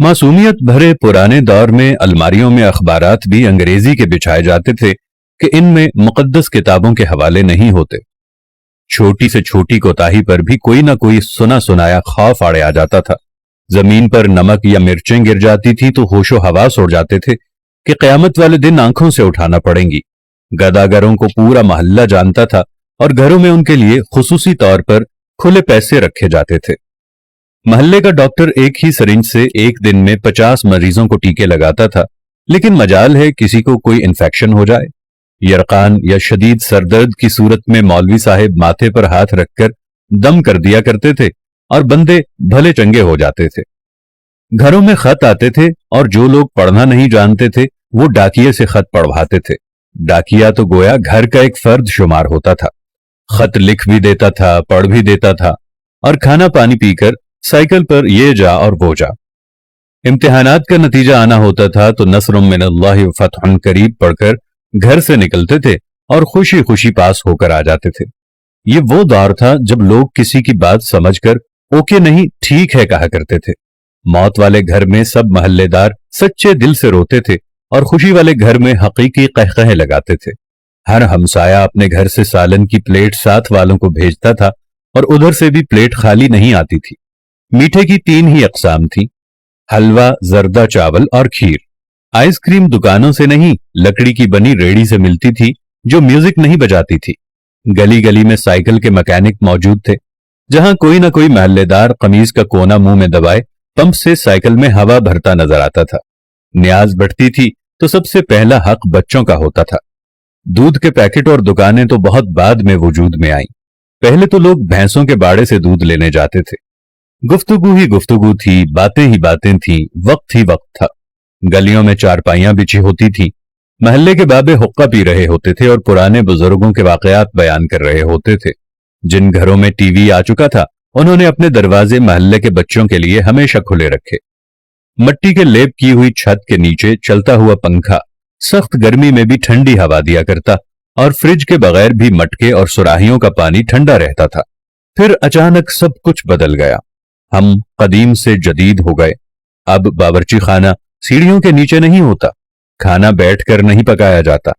मासूमियत भरे पुराने दौर में अलमारियों में अखबारात भी अंग्रेजी के बिछाए जाते थे कि इनमें मुकद्दस किताबों के हवाले नहीं होते। छोटी से छोटी कोताही पर भी कोई ना कोई सुना सुनाया खौफ आड़े आ जाता था। जमीन पर नमक या मिर्चें गिर जाती थी तो होशो हवास उड़ जाते थे कि कयामत वाले दिन आंखों से उठाना पड़ेंगी। गदागरों को पूरा मोहल्ला जानता था और घरों में उनके लिए खुसूसी तौर पर खुले पैसे रखे जाते थे। मोहल्ले का डॉक्टर एक ही सरिंज से एक दिन में 50 मरीजों को टीके लगाता था, लेकिन मजाल है किसी को कोई इन्फेक्शन हो जाए। यरकान या शदीद सरदर्द की सूरत में मौलवी साहिब माथे पर हाथ रखकर दम कर दिया करते थे और बंदे भले चंगे हो जाते थे। घरों में खत आते थे और जो लोग पढ़ना नहीं जानते थे वो डाकिये से खत पढ़वाते थे। डाकिया तो गोया घर का एक फर्द शुमार होता था। खत लिख भी देता था, पढ़ भी देता था और खाना पानी पीकर साइकिल पर ये जा और वो जा। इम्तिहानात का नतीजा आना होता था तो नस्रुम मिनल्लाहि व फतहुन करीब पढ़कर घर से निकलते थे और खुशी खुशी पास होकर आ जाते थे। ये वो दौर था जब लोग किसी की बात समझकर ओके नहीं ठीक है कहा करते थे। मौत वाले घर में सब महल्लेदार सच्चे दिल से रोते थे और खुशी वाले घर में हकीकी कहकहे लगाते थे। हर हमसाया अपने घर से सालन की प्लेट साथ वालों को भेजता था और उधर से भी प्लेट खाली नहीं आती थी। मीठे की 3 ही अकसाम थी, हलवा, जर्दा चावल और खीर। आइसक्रीम दुकानों से नहीं, लकड़ी की बनी रेड़ी से मिलती थी जो म्यूजिक नहीं बजाती थी। गली गली में साइकिल के मैकेनिक मौजूद थे। जहां कोई ना कोई महल्लेदार कमीज का कोना मुंह में दबाए पंप से साइकिल में हवा भरता नजर आता था। न्याज बढ़ती थी तो सबसे पहला हक बच्चों का होता था। दूध के पैकेट और दुकानें तो बहुत बाद में वजूद में आई। पहले तो लोग भैंसों के बाड़े से दूध लेने जाते थे। गुफ्तगू ही गुफ्तगू थी, बातें ही बातें थी, वक्त ही वक्त था। गलियों में चारपाइयां बिछी होती थी। महल्ले के बाबे हुक्का पी रहे होते थे और पुराने बुजुर्गों के वाकयात बयान कर रहे होते थे। जिन घरों में टीवी आ चुका था उन्होंने अपने दरवाजे महल्ले के बच्चों के लिए हमेशा खुले रखे। मट्टी के लेप की हुई छत के नीचे चलता हुआ पंखा सख्त गर्मी में भी ठंडी हवा दिया करता और फ्रिज के बगैर भी मटके और सुराहियों का पानी ठंडा रहता था। फिर अचानक सब कुछ बदल गया। हम कदीम से जदीद हो गए। अब बावर्ची खाना सीढ़ियों के नीचे नहीं होता, खाना बैठकर नहीं पकाया जाता,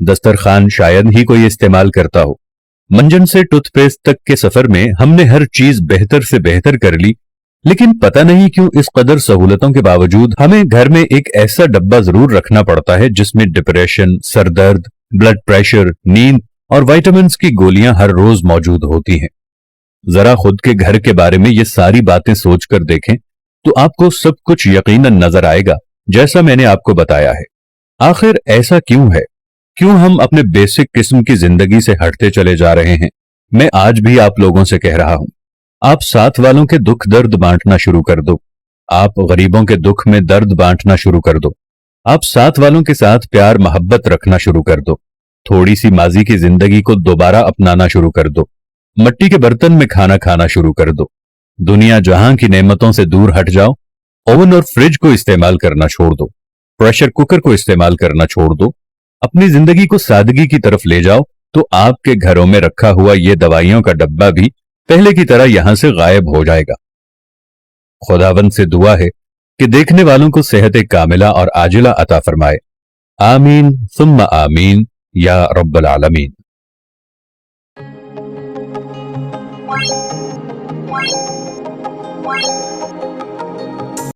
दस्तरखान शायद ही कोई इस्तेमाल करता हो। मंजन से टूथपेस्ट तक के सफर में हमने हर चीज बेहतर से बेहतर कर ली, लेकिन पता नहीं क्यों इस कदर सहूलतों के बावजूद हमें घर में एक ऐसा डब्बा जरूर रखना पड़ता है जिसमें डिप्रेशन, सरदर्द, ब्लड प्रेशर, नींद और विटामिन की गोलियां हर रोज मौजूद होती हैं। जरा खुद के घर के बारे में ये सारी बातें सोचकर देखें तो आपको सब कुछ यकीनन नजर आएगा जैसा मैंने आपको बताया है। आखिर ऐसा क्यों है? क्यों हम अपने बेसिक किस्म की जिंदगी से हटते चले जा रहे हैं? मैं आज भी आप लोगों से कह रहा हूं, आप साथ वालों के दुख दर्द बांटना शुरू कर दो। आप गरीबों के दुख में दर्द बांटना शुरू कर दो। आप साथ वालों के साथ प्यार मोहब्बत रखना शुरू कर दो। थोड़ी सी माजी की जिंदगी को दोबारा अपनाना शुरू कर दो। मट्टी के बर्तन में खाना खाना शुरू कर दो। दुनिया जहां की नेमतों से दूर हट जाओ। ओवन और फ्रिज को इस्तेमाल करना छोड़ दो। प्रेशर कुकर को इस्तेमाल करना छोड़ दो। अपनी जिंदगी को सादगी की तरफ ले जाओ तो आपके घरों में रखा हुआ ये दवाइयों का डब्बा भी पहले की तरह यहां से गायब हो जाएगा। खुदावंद से दुआ है कि देखने वालों को सेहत कामिला और आजिला अता फरमाए। आमीन सुम्मा आमीन या रब्बल आलमीन।